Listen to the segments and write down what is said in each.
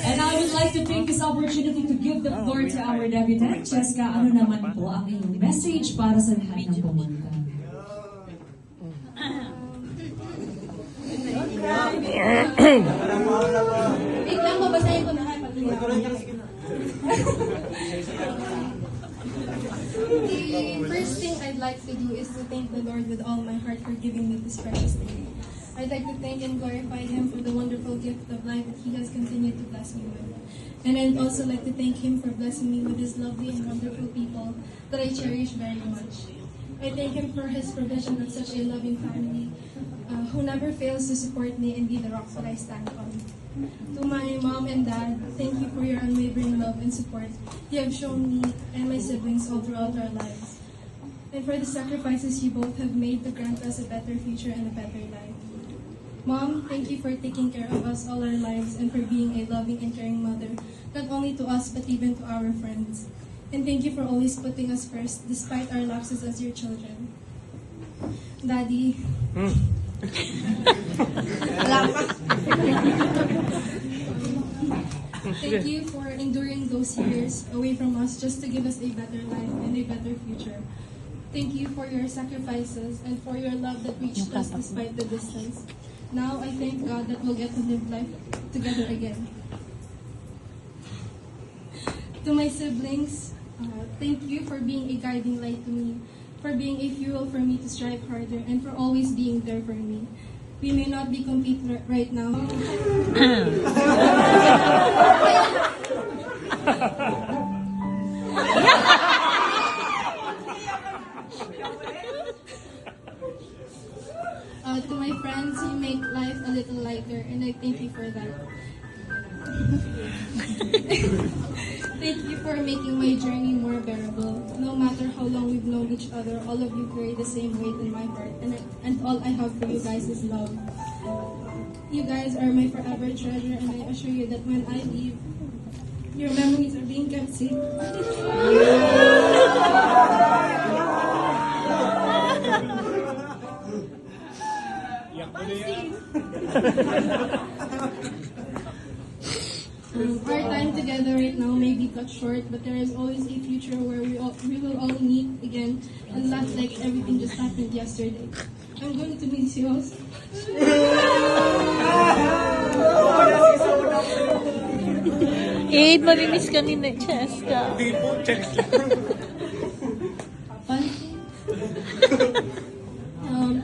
And I would like to take this opportunity to give the floor to our debutant. Cheska, ano naman po ang iyong message para sa lahat ng pumunta? Wait lang, babasahin ko na nga. The first thing I'd like to do is to thank the Lord with all my heart for giving me this precious day. I'd like to thank and glorify Him for the wonderful gift of life that He has continued to bless me with. And I'd also like to thank Him for blessing me with His lovely and wonderful people that I cherish very much. I thank Him for His provision of such a loving family who never fails to support me and be the rock that I stand on. To my mom and dad, thank you for your unwavering love and support you have shown me and my siblings all throughout our lives, and for the sacrifices you both have made to grant us a better future and a better life. Mom, thank you for taking care of us all our lives and for being a loving and caring mother, not only to us but even to our friends. And thank you for always putting us first despite our lapses as your children. Daddy, thank you for enduring those years away from us just to give us a better life and a better future. Thank you for your sacrifices and for your love that reached us despite the distance. Now I thank God that we'll get to live life together again. To my siblings, thank you for being a guiding light to me, for being a fuel for me to strive harder, and for always being there for me. We may not be complete right now. To my friends, you make life a little lighter, and I thank you for that. Thank you for making my journey more bearable. No matter how long we've known each other, all of you carry the same weight in my heart, and all I have for you guys is love. You guys are my forever treasure, and I assure you that when I leave, your memories are being kept safe. Our time together right now may be cut short, but there is always a future where we will all meet again and laugh like everything just happened yesterday. I'm going to miss you all. Kate, mamimiss ka ni Cheska. Hindi po, Cheska.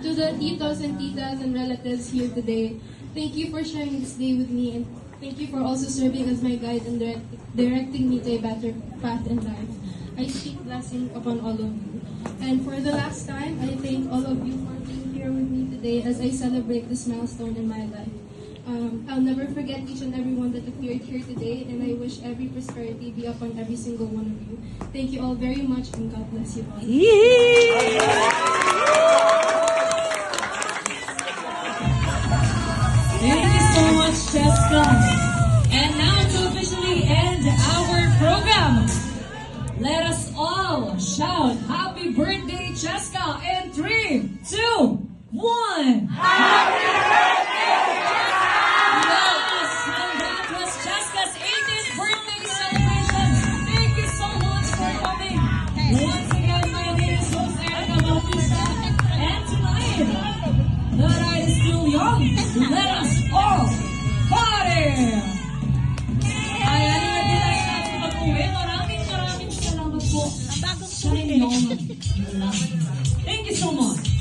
To the titos and titas and relatives here today, thank you for sharing this day with me, and thank you for also serving as my guide and directing me to a better path in life. I speak blessing upon all of you. And for the last time, I thank all of you for being here with me today as I celebrate this milestone in my life. I'll never forget each and every one that appeared here today, and I wish every prosperity be upon every single one of you. Thank you all very much, and God bless you all. Thank you so much, Cheska. And now to officially end our program, let us all shout Happy Birthday, Cheska, in 3, 2, 1. Happy birthday, Cheska! Yes, and that was Cheska's 18th birthday celebration. Thank you so much for coming. Once again, my name is host Erica Bautista, and tonight, the night is still young. Let us all party! Ayan na din tayo natin mag-uwi. Maraming salamat po sa inyong lahat. Thank you so much.